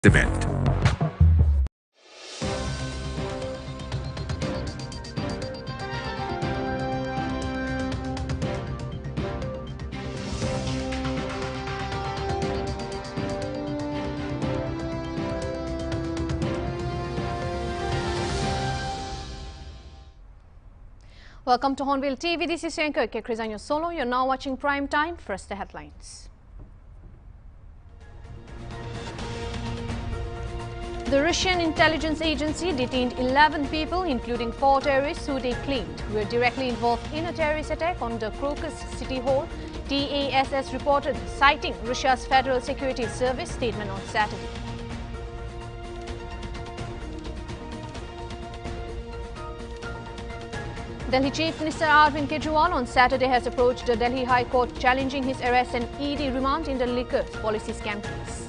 event. Welcome to Hornbilltv. This is anchor Krizanyo Solo. You're now watching Prime Time. First, the headlines. The Russian intelligence agency detained 11 people, including 4 terrorists who they claimed were directly involved in a terrorist attack on the Crocus City Hall, TASS reported, citing Russia's Federal Security Service statement on Saturday. Delhi Chief Minister Arvind Kejriwal on Saturday has approached the Delhi High Court challenging his arrest and ED remand in the liquor policy scam case.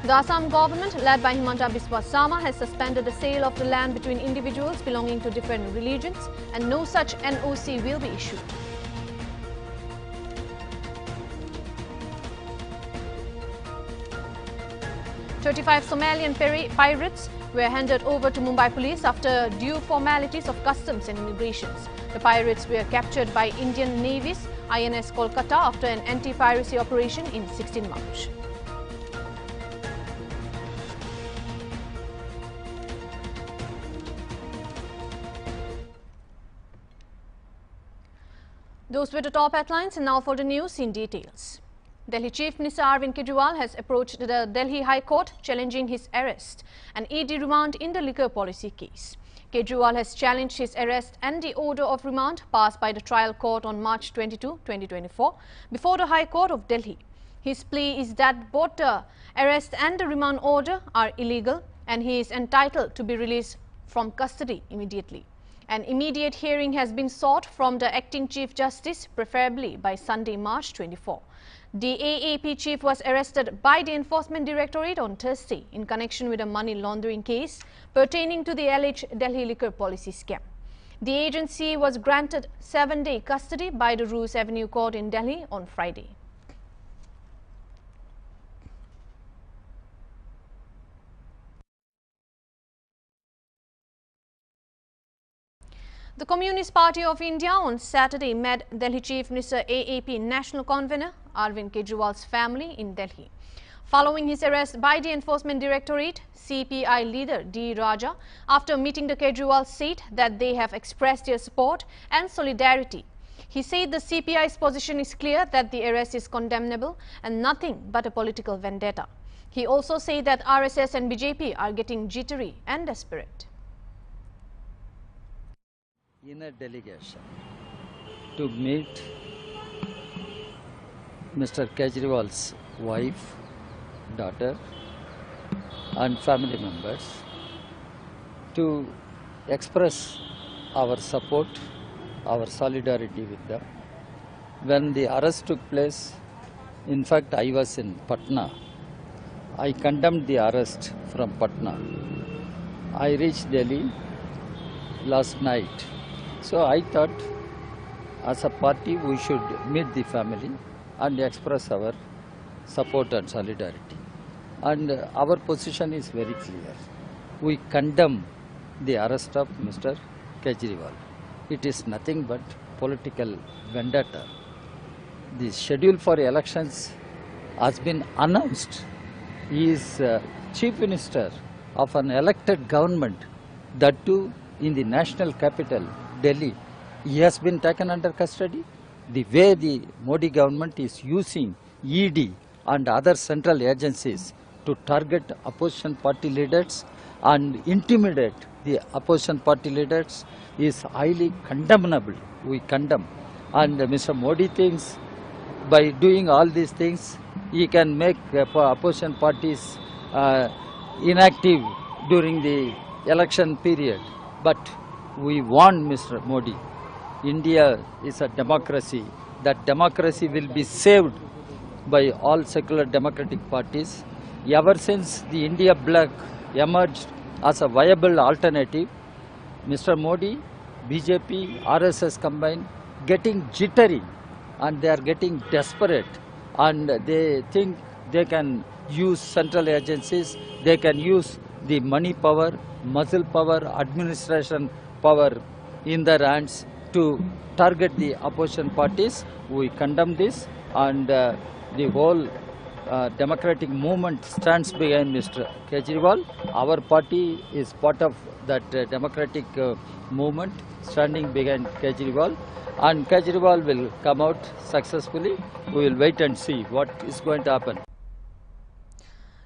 The Assam government, led by Himanta Biswa Sarma, has suspended the sale of the land between individuals belonging to different religions, and no such NOC will be issued. "35 Somalian pirates were handed over to Mumbai police after due formalities of customs and immigrations. The pirates were captured by Indian Navy's INS Kolkata after an anti-piracy operation in 16 March. Those were the top headlines, and now for the news in details. Delhi Chief Minister Arvind Kejriwal has approached the Delhi High Court challenging his arrest and ED remand in the liquor policy case. Kejriwal has challenged his arrest and the order of remand passed by the trial court on March 22, 2024 before the High Court of Delhi. His plea is that both the arrest and the remand order are illegal and he is entitled to be released from custody immediately. An immediate hearing has been sought from the acting Chief Justice, preferably by Sunday, March 24. The AAP chief was arrested by the Enforcement Directorate on Thursday in connection with a money laundering case pertaining to the alleged Delhi liquor policy scam. The agency was granted 7-day custody by the Roos Avenue Court in Delhi on Friday. The Communist Party of India on Saturday met Delhi Chief Minister AAP National Convener Arvind Kejriwal's family in Delhi. Following his arrest by the Enforcement Directorate, CPI leader D. Raja, after meeting the Kejriwal, said that they have expressed their support and solidarity. He said the CPI's position is clear that the arrest is condemnable and nothing but a political vendetta. He also said that RSS and BJP are getting jittery and desperate. In a delegation to meet Mr. Kejriwal's wife, daughter and family members to express our support, our solidarity with them. When the arrest took place, in fact I was in Patna. I condemned the arrest from Patna. I reached Delhi last night. So I thought as a party we should meet the family and express our support and solidarity. And our position is very clear. We condemn the arrest of Mr. Kejriwal. It is nothing but political vendetta. The schedule for elections has been announced. He is Chief Minister of an elected government, that too in the national capital, Delhi. He has been taken under custody. The way the Modi government is using ED and other central agencies to target opposition party leaders and intimidate the opposition party leaders is highly condemnable. We condemn. And Mr. Modi thinks by doing all these things, he can make opposition parties inactive during the election period. But we warn Mr. Modi, India is a democracy. That democracy will be saved by all secular democratic parties. Ever since the India Black emerged as a viable alternative, Mr. Modi, BJP, RSS combined, getting jittery and they are getting desperate, and they think they can use central agencies, they can use the money power, muscle power, administration power in their hands to target the opposition parties. We condemn this, and the whole democratic movement stands behind Mr. Kejriwal. Our party is part of that democratic movement standing behind Kejriwal, and Kejriwal will come out successfully. We will wait and see what is going to happen.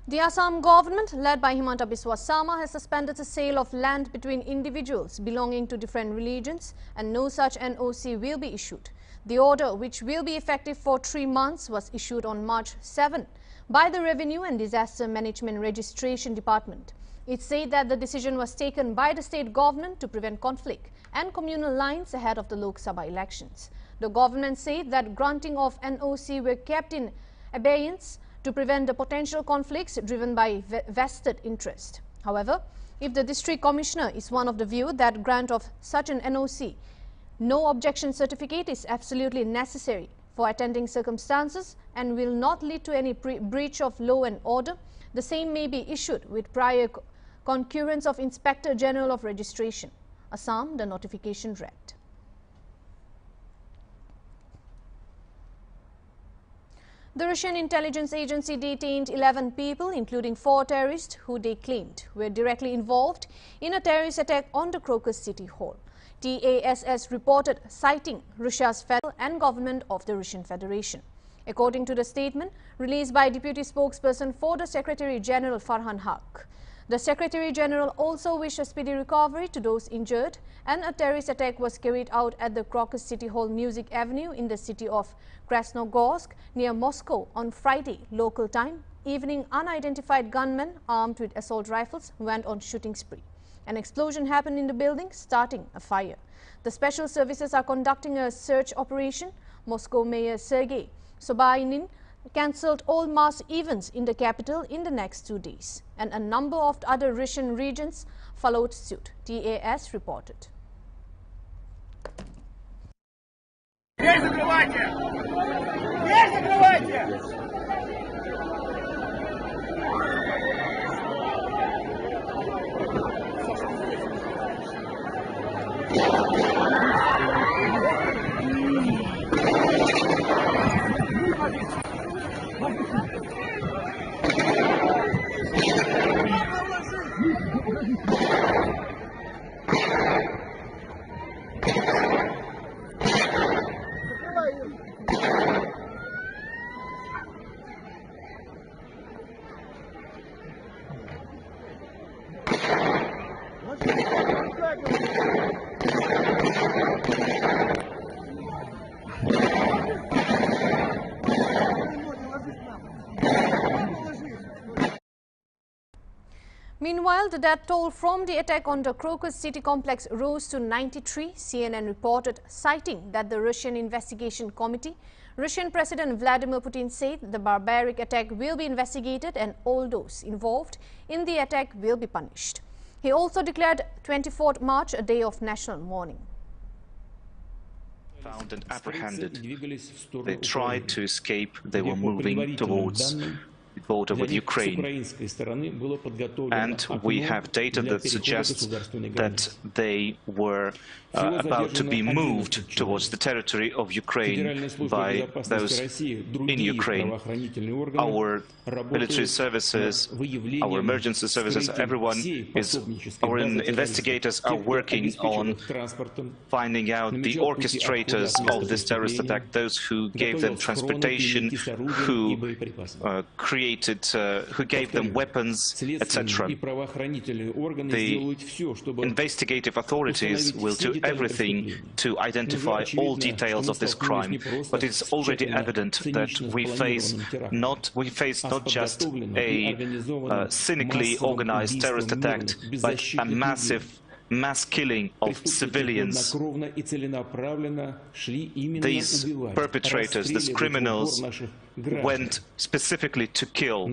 The Assam government, led by Himanta Biswa Sarma, has suspended the sale of land between individuals belonging to different religions, and no such NOC will be issued. The order, which will be effective for 3 months, was issued on March 7 by the Revenue and Disaster Management Registration Department. It said that the decision was taken by the state government to prevent conflict and communal lines ahead of the Lok Sabha elections. The government said that granting of NOC were kept in abeyance to prevent the potential conflicts driven by vested interest. However, if the district commissioner is one of the view that grant of such an NOC, no objection certificate is absolutely necessary for attending circumstances and will not lead to any breach of law and order, the same may be issued with prior concurrence of Inspector General of Registration. Assam, the notification read. The Russian intelligence agency detained 11 people, including 4 terrorists who they claimed were directly involved in a terrorist attack on the Crocus City Hall. TASS reported citing Russia's federal and government of the Russian Federation. According to the statement released by Deputy Spokesperson for the Secretary General Farhan Haq, the Secretary General also wished a speedy recovery to those injured, and a terrorist attack was carried out at the Crocus City Hall Music Avenue in the city of Krasnogorsk near Moscow on Friday local time evening. Unidentified gunmen armed with assault rifles went on shooting spree. An explosion happened in the building, starting a fire. The special services are conducting a search operation. Moscow Mayor Sergei Sobyanin cancelled all mass events in the capital in the next 2 days, and a number of other Russian regions followed suit, TASS reported. Meanwhile, the death toll from the attack on the Crocus City complex rose to 93, CNN reported, citing that the Russian Investigation Committee. Russian President Vladimir Putin said the barbaric attack will be investigated and all those involved in the attack will be punished. He also declared 24th March a day of national mourning. Found and apprehended. They tried to escape. They were moving towards the border with Ukraine. And we have data that suggests that they were about to be moved towards the territory of Ukraine by those in Ukraine. Our military services, our emergency services, our investigators are working on finding out the orchestrators of this terrorist attack, those who gave them transportation, who who gave them weapons, etc. The investigative authors will do everything to identify all details of this crime, but it's already evident that we face not just a cynically organized terrorist attack, but a massive mass killing of civilians. These perpetrators, these criminals, went specifically to kill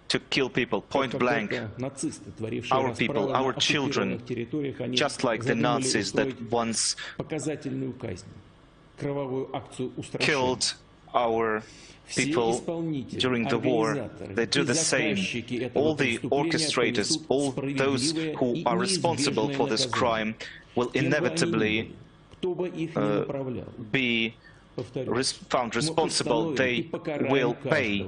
to kill people point blank, our people, our children, just like the Nazis that once killed our people during the war. They do the same. All the orchestrators, all those who are responsible for this crime will inevitably be found responsible. They will pay.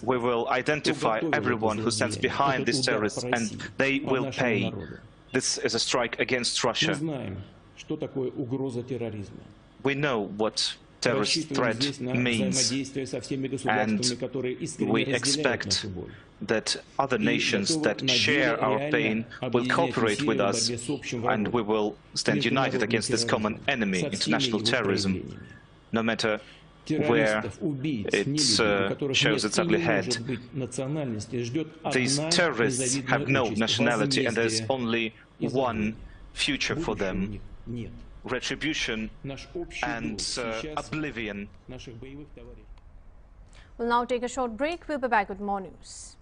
We will identify everyone who stands behind these terrorists, and they will pay. This is a strike against Russia. We know what terrorist threat means, and we expect that other nations that share our pain will cooperate with us, and we will stand united against this common enemy, international terrorism, no matter where it shows its ugly head. These terrorists have no nationality, and there's only one future for them: retribution and oblivion. We'll now take a short break. We'll be back with more news.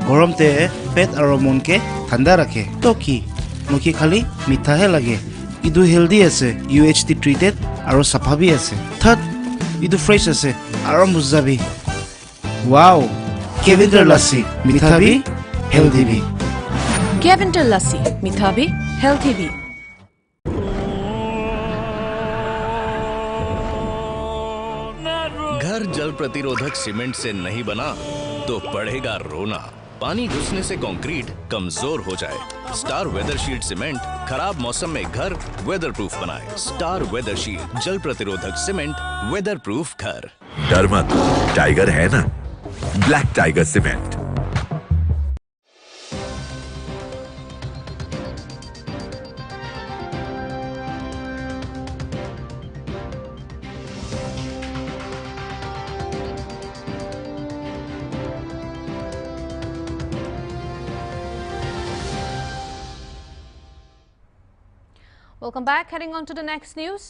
गरम ते पेट और मन के ठंडा रखे तो की नकी खाली मीठा है लगे इदु हेल्दी আছে UHT treated और साफा भी আছে थर्ड इदु फ्रेश আছে और मुजाबी वाओ केविंटर लस्सी मीठा भी हेल्दी भी केविंटर लस्सी मीठा भी हेल्दी भी घर जल प्रतिरोधक सीमेंट से नहीं बना तो पड़ेगा रोना। पानी घुसने से कंक्रीट कमजोर हो जाए। स्टार वेदर शीट सीमेंट खराब मौसम में घर वेदर प्रूफ बनाए। स्टार वेदर शीट जल प्रतिरोधक सीमेंट, वेदर प्रूफ घर। डर मत, टाइगर है ना, black tiger cement. Welcome back. Heading on to the next news.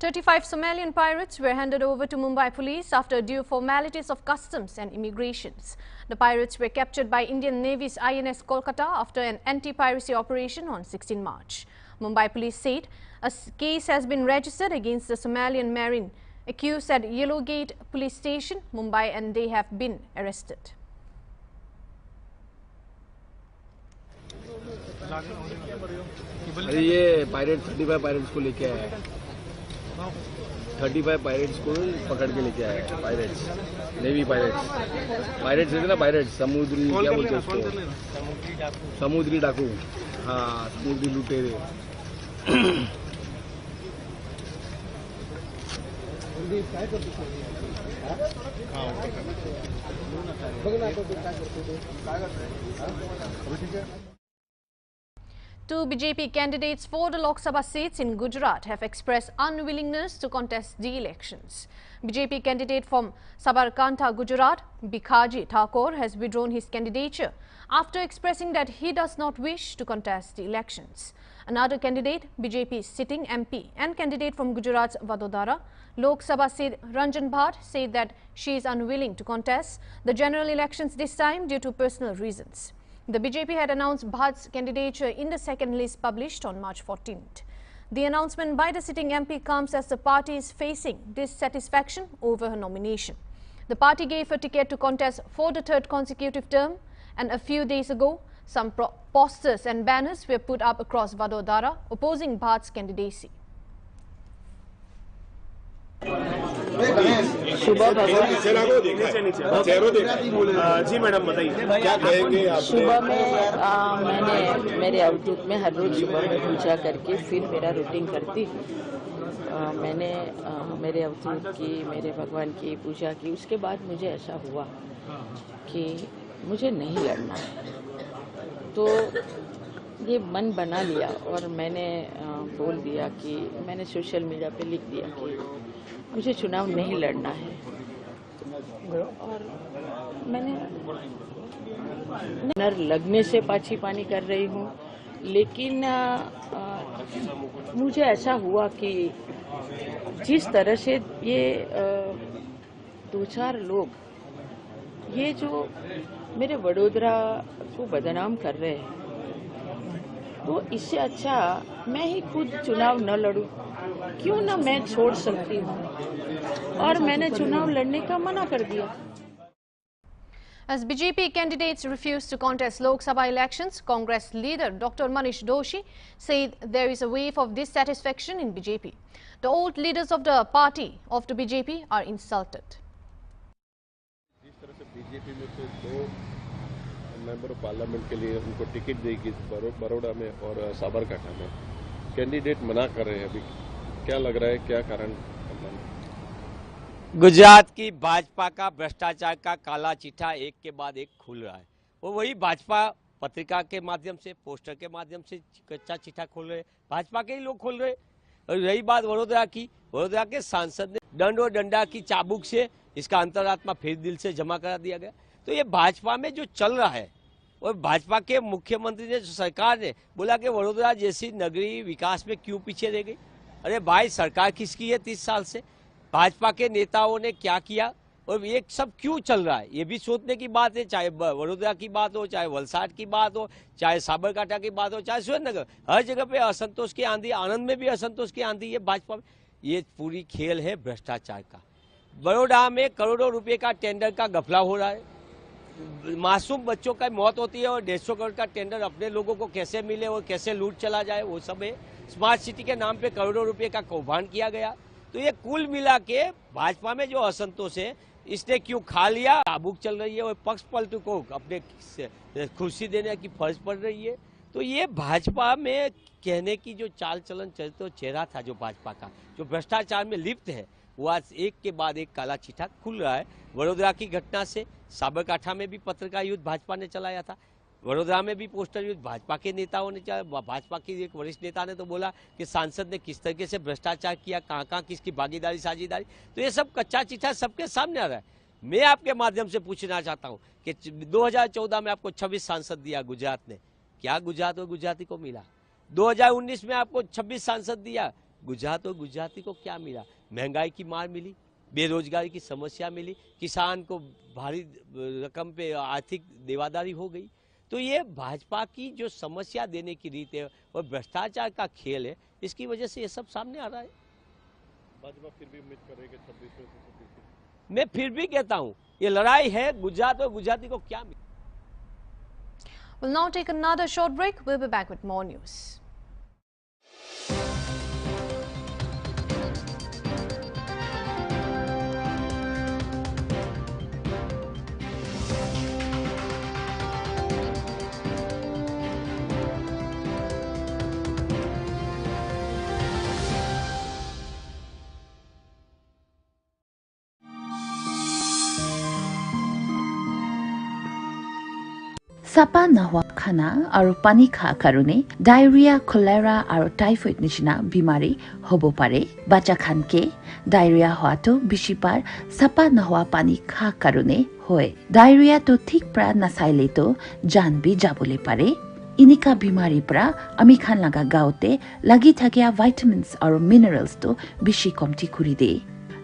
35 Somalian pirates were handed over to Mumbai police after due formalities of customs and immigrations. The pirates were captured by Indian Navy's INS Kolkata after an anti-piracy operation on 16 March. Mumbai police said a case has been registered against the Somalian marine accused at Yellowgate police station, Mumbai, and they have been arrested. अरे ये pirate 35 pirates को लेके आया है 35 pirates को पकड़ के लेके आया है पायरेट्स नेवी पायरेट्स रहते ना पायरेट्स समुद्री क्या बोलते हैं उसको समुद्री डाकू हाँ समुद्री लुटेरे Two BJP candidates for the Lok Sabha seats in Gujarat have expressed unwillingness to contest the elections. BJP candidate from Sabarkantha, Gujarat, Bikaji Thakur, has withdrawn his candidature after expressing that he does not wish to contest the elections. Another candidate, BJP sitting MP and candidate from Gujarat's Vadodara, Lok Sabha seat Ranjan Bhatt, said that she is unwilling to contest the general elections this time due to personal reasons. The BJP had announced Bhatt's candidature in the second list published on March 14th. The announcement by the sitting MP comes as the party is facing dissatisfaction over her nomination. The party gave her ticket to contest for the third consecutive term, and a few days ago, some posters and banners were put up across Vadodara opposing Bhatt's candidacy. सुबह जी madam बताइए क्या कहेंगे आप? सुबह में मैंने मेरे outlook में हर रोज सुबह में पूजा करके फिर मेरा रूटीन करती मैंने मेरे आउटलुक की मेरे भगवान की पूजा की। उसके बाद मुझे ऐसा हुआ कि मुझे नहीं लड़ना, तो ये मन बना लिया और मैंने बोल दिया कि मैंने सोशल मीडिया पे लिख दिया कि मुझे चुनाव नहीं लड़ना है। और मैंने नर लगने से पाछी पानी कर रही हूँ, लेकिन मुझे ऐसा हुआ कि जिस तरह से ये 2-4 लोग ये जो मेरे वडोदरा को बदनाम कर रहे हैं, तो इससे अच्छा मैं ही खुद चुनाव न लड़ूं। क्यों ना मैं छोड़ सकती हूँ, और मैंने चुनाव लड़ने का मना कर दिया। As BJP candidates refuse to contest Lok Sabha elections, Congress leader Dr. Manish Doshi said there is a wave of dissatisfaction in BJP. The old leaders of the party of the BJP are insulted. जिस तरह से BJP में से 2 member of parliament के लिए उनको ticket देगी बड़ौदा में और साबरकाठा में, कैंडिडेट मना कर रहे हैं। अभी क्या लग रहा है, क्या कारण? गुजरात की भाजपा का भ्रष्टाचार का काला चिट्ठा एक के बाद एक खुल रहा है। वो वही भाजपा पत्रिका के माध्यम से, पोस्टर के माध्यम से कच्चा चिट्ठा खोल रहे, भाजपा के ही लोग खोल रहे। और रही बात वडोदरा की, वडोदरा के सांसद ने दंड और डंडा की चाबुक से इसका अंतरात्मा फिर दिल से जमा करा दिया गया। तो ये भाजपा में जो चल रहा है, और भाजपा के मुख्यमंत्री ने, सरकार ने बोला कि वडोदरा जैसी नगरी विकास में क्यों पीछे रह गई। अरे भाई, सरकार किसकी है 30 साल से? भाजपा के नेताओं ने क्या किया और ये सब क्यों चल रहा है, ये भी सोचने की बात है। चाहे वडोदरा की बात हो, चाहे वलसाड की बात हो, चाहे साबरकाठा की बात हो, चाहे सुरेंद्रनगर, हर जगह पे असंतोष की आंधी। आनंद में भी असंतोष की आंधी है भाजपा में। ये पूरी खेल है भ्रष्टाचार का। बड़ौदा में करोड़ों रुपए का टेंडर का घपला हो रहा है। मासूम बच्चों का मौत होती है और 150 करोड़ का टेंडर अपने लोगों को कैसे मिले और कैसे लूट चला जाए, वो सब है। स्मार्ट सिटी के नाम पे करोड़ों रुपए का कौभांड किया गया। तो ये कुल मिला के भाजपा में जो असंतोष है, इसने क्यों खा लिया, आबूक चल रही है और पक्ष पलटू को अपने कुर्सी देने की फर्ज पड़ रही है। तो ये भाजपा में कहने की जो चाल चलन चलते चेहरा था जो भाजपा का, जो भ्रष्टाचार में लिप्त है, वो आज एक के बाद एक काला चिट्ठा खुल रहा है। वडोदरा की घटना से साबरकाठा में भी पत्रकार युद्ध भाजपा ने चलाया था, वडोदरा में भी पोस्टर युद्ध भाजपा के नेताओं ने चलाया। भाजपा की एक वरिष्ठ नेता ने तो बोला कि सांसद ने किस तरीके से भ्रष्टाचार किया, कहाँ कहाँ किसकी भागीदारी साझेदारी। तो ये सब कच्चा चिट्ठा सबके सामने आ रहा है। मैं आपके माध्यम से पूछना चाहता हूँ कि 2014 में आपको 26 सांसद दिया गुजरात ने, क्या गुजरात और गुजराती को मिला? 2019 में आपको 26 सांसद दिया, गुजरात और गुजराती को क्या मिला? महंगाई की मार मिली, बेरोजगारी की समस्या मिली, किसान को भारी रकम पे आर्थिक देवादारी हो गई। तो ये भाजपा की जो समस्या देने की रीत है और भ्रष्टाचार का खेल है, इसकी वजह से ये सब सामने आ रहा है। भाजपा फिर भी उम्मीद कर रही है कि 26 में से 26। मैं फिर भी कहता हूँ, ये लड़ाई है गुजरात और गुजराती को क्या मिला। We'll now take another short break. We'll be back with more news. চাপা নোহোৱা খানা আৰু পানী খোৱাৰ কাৰণে ডায়েৰিয়া, কলেৰা আৰু টাইফয়েড নিচিনা বেমাৰী হ'ব পাৰে। বাচ্চাখানকে ডায়েৰিয়া হোৱাটো বেছিভাগ চাপা নোহোৱা পানী খোৱাৰ কাৰণে হয়। ডায়েৰিয়াটো ঠিক পৰা নাচাইলেতো জান বি যাবলৈ পাৰে। এনেকুৱা বেমাৰীৰ পৰা আমি খান লগা গাঁৱতে লাগি থকা ভাইটামিনছ আৰু মিনাৰেলছটো বেছি কমটি কৰি দিয়ে।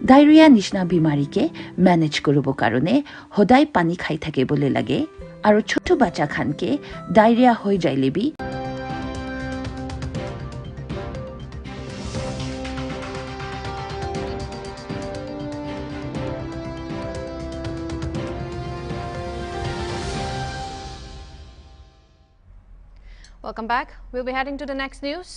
ডায়েৰিয়া নিচিনা বেমাৰীকে মেনেজ কৰিবৰ কাৰণে সদায় পানী খাই থাকিবলৈ লাগে। আৰু ছোট বাচ্চা খানকে ডায়েৰিয়া হৈ যাইলে B Welcome back. We'll be heading to the next news.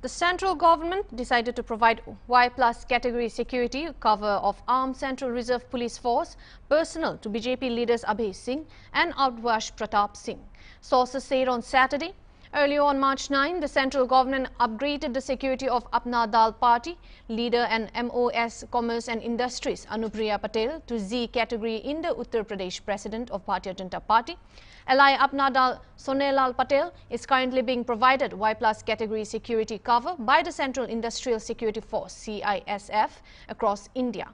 The central government decided to provide Y+ category security cover of Armed Central Reserve Police Force personnel to BJP leaders Abhay Singh and Outwash Pratap Singh. Sources said on Saturday, Earlier on March 9, the central government upgraded the security of Apna Dal party leader and MOS Commerce and Industries Anupriya Patel to Z category in the Uttar Pradesh president of Bharatiya Janata Party. Ally Apna Dal Sonelal Patel is currently being provided Y+ category security cover by the Central Industrial Security Force CISF across India.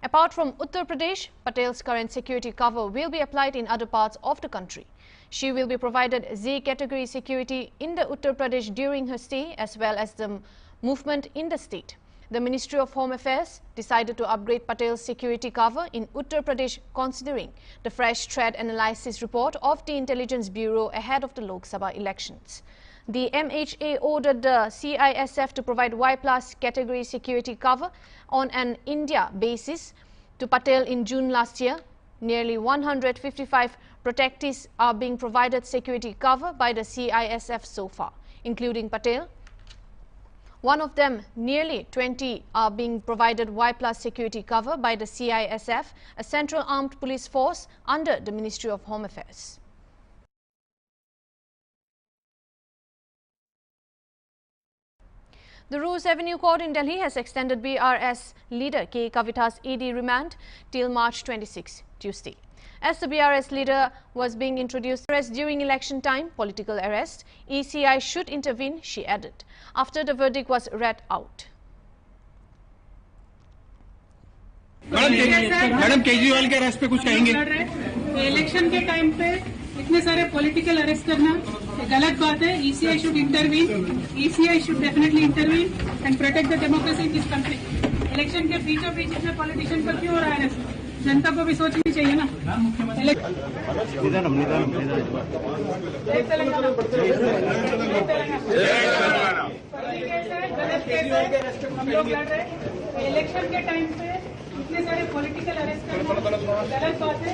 Apart from Uttar Pradesh, Patel's current security cover will be applied in other parts of the country. She will be provided Z category security in the Uttar Pradesh during her stay as well as the movement in the state. The Ministry of Home Affairs decided to upgrade Patel's security cover in Uttar Pradesh considering the fresh threat analysis report of the Intelligence Bureau ahead of the Lok Sabha elections. The MHA ordered the CISF to provide Y+ category security cover on an India basis to Patel in June last year. Nearly 155 protectees are being provided security cover by the CISF so far, including Patel. One of them, nearly 20, are being provided Y+ security cover by the CISF, a central armed police force under the Ministry of Home Affairs. The Roos Avenue Court in Delhi has extended BRS leader K. Kavita's ED remand till March 26, Tuesday. As the BRS leader was being introduced arrest during election time, political arrest, ECI should intervene, she added, after the verdict was read out. Madam Kejriwal के arrest पे कुछ कहेंगे? Election के time पे इतने सारे political arrest करना गलत बात है. ECI should intervene. ECI should definitely intervene and protect the democracy in this country. Election के बीचों बीच इसमें पॉलिटिशियन पर क्यों हो रहा है अरेस्ट? जनता को भी सोचनी चाहिए ना. हम लोग लड़ रहे इलेक्शन के टाइम पे इतने सारे पॉलिटिकल अरेस्ट करना गलत बात है.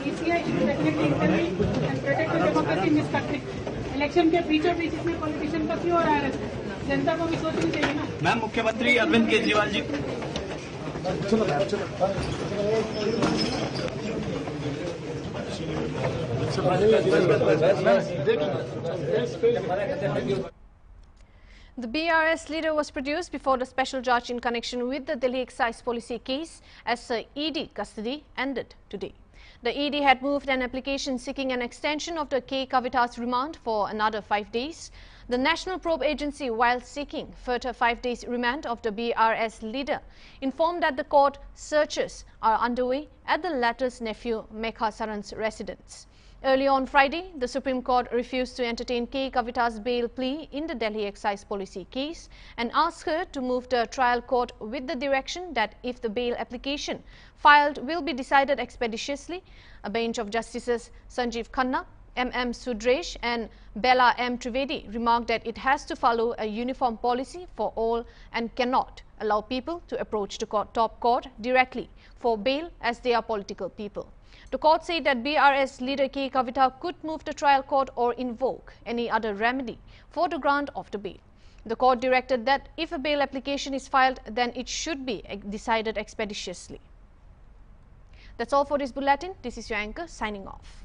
ECI should definitely intervene and protect the democracy in this country. Election के बीचों बीच इसमें पॉलिटिशियन का क्यों हो रहा है अरेस्ट? जनता को भी सोचनी चाहिए ना. मैम, मुख्यमंत्री Arvind Kejriwal ji. The BRS leader was produced before the special judge in connection with the Delhi excise policy case as the ED custody ended today. The ED had moved an application seeking an extension of the K. Kavita's remand for another 5 days. The National Probe Agency, while seeking further 5 days remand of the BRS leader, informed that the court searches are underway at the latter's nephew Mekha Saran's residence. Early on Friday, the Supreme Court refused to entertain K. Kavita's bail plea in the Delhi excise policy case and asked her to move the trial court with the direction that if the bail application filed will be decided expeditiously. A bench of Justices Sanjeev Khanna, M.M. Sudresh and Bella M. Trivedi remarked that it has to follow a uniform policy for all and cannot allow people to approach the top court directly for bail as they are political people. The court said that BRS leader K. Kavita could move the trial court or invoke any other remedy for the grant of the bail. The court directed that if a bail application is filed, then it should be decided expeditiously. That's all for this bulletin. This is your anchor signing off.